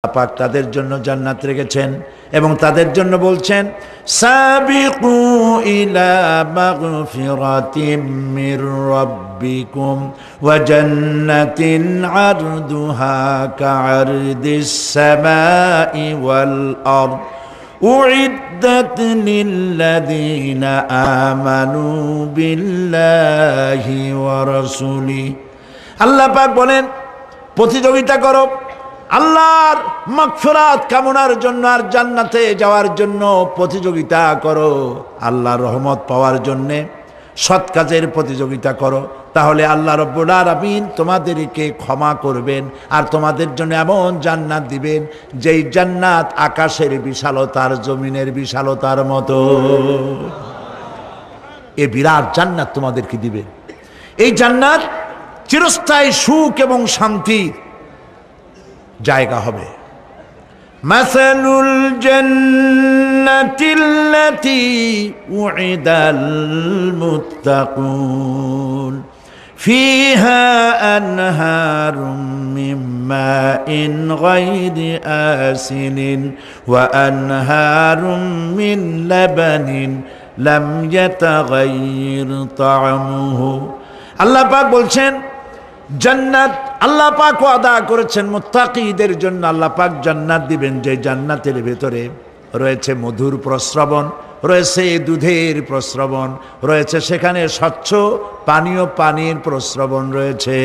পাক তাদের জন্য জান্নাত রেখেছেন এবং তাদের জন্য বলছেন সাবিকু ইলা মাগফিরাতিম মির রাব্বিকুম ওয়া জান্নাতিন আরদুহা কাআরদিস সামাই ওয়াল আরদ উইদ্দাত লিল্লাযীনা আমানু বিল্লাহি ওয়া রাসূলিহি। আল্লাহ পাক বলেন প্রতিযোগিতা করো আল্লাহর মাগফিরাত কামনার জন্য আর জান্নাতে যাওয়ার জন্য প্রতিযোগিতা করো, আল্লাহর রহমত পাওয়ার জন্য সৎ কাজের প্রতিযোগিতা করো, তাহলে আল্লাহ রাব্বুল আলামিন তোমাদেরকে ক্ষমা করবেন আর তোমাদের জন্য এমন জান্নাত দিবেন যেই জান্নাত আকাশের বিশালতার জমিনের বিশালতার মতো। এই বিরাট জান্নাত তোমাদেরকে দিবেন। এই জান্নাত চিরস্থায়ী সুখ এবং শান্তির জায়গা হবে। মাসালুল জান্নাতিল্লাতী উইদাল মুত্তাকুন ফিহা আনহারুম মিন মাইন গায়রি আসিনিন ওয়া আনহারুম মিন লাবানিন লাম ইয়াতাগায়্যার তা'আমুহু। আল্লাহ পাক বলছেন জান্নাত আল্লাহ পাক ওয়াদা করেছেন মুত্তাকিদের জন্য। আল্লাহ পাক জান্নাত দিবেন যে জান্নাতের ভেতরে রয়েছে মধুর প্রস্রবণ, রয়েছে দুধের প্রস্রবণ, রয়েছে সেখানে স্বচ্ছ পানীয় পানির প্রস্রবণ রয়েছে।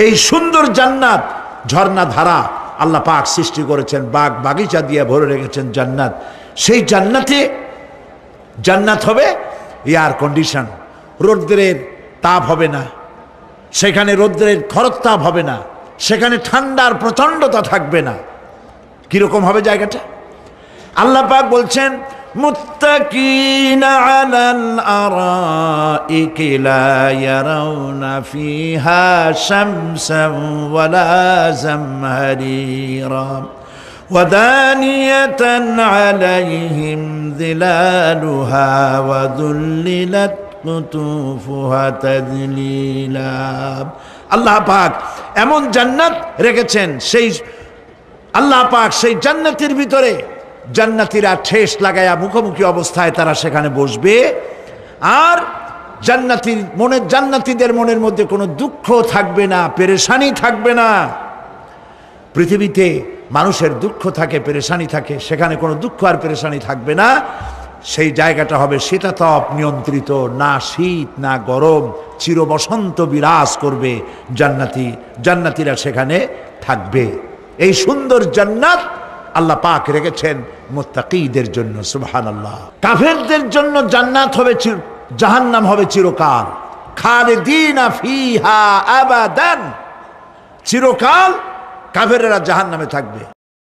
এই সুন্দর জান্নাত ঝর্ণা ধারা আল্লাহ পাক সৃষ্টি করেছেন, বাগ বাগিচা দিয়ে ভরে রেখেছেন জান্নাত। সেই জান্নাতে জান্নাত হবে এয়ার কন্ডিশন, রৌদ্রের তাপ হবে না, সেখানে রৌদ্রের খরতাপ হবে না, সেখানে ঠান্ডার প্রচণ্ডতা থাকবে না। কিরকম হবে জায়গাটা? আল্লাহ পাক বলছেন মুত্তাকিনা আলাল আরাইকি লা ইয়ারাউনা ফিহা শামসান ওয়ালা জামহারিরা ওয়া দানিয়াতান আলাইহিম যিলালুহা ওয়া যুল্লিলাত আল্লাহ পাক এমন জান্নাত রেখেছেন, সেই আল্লাহ পাক সেই জান্নাতের ভিতরে জান্নাতীরা ঠেস লাগায়া মুখোমুখি অবস্থায় তারা সেখানে বসবে। আর জান্নাতীদের মনের মধ্যে কোনো দুঃখ থাকবে না, পেরেশানি থাকবে না। পৃথিবীতে মানুষের দুঃখ থাকে, পেরেশানি থাকে, সেখানে কোনো দুঃখ আর পেরেশানি থাকবে না। সেই জায়গাটা হবে শীতাতপ নিয়ন্ত্রিত, না শীত না গরম, চির বসন্ত বিরাজ করবে। জান্নাতীরা সেখানে থাকবে। এই সুন্দর জান্নাত আল্লাহ পাক রেখেছেন মুত্তাকিদের জন্য। সুবহানাল্লাহ। কাফেরদের জন্য জান্নাত হবে, জাহান্নাম হবে চিরকাল। খালিদিনা ফিহা আবাদান, চিরকাল কাফেরেরা জাহান্নামে থাকবে।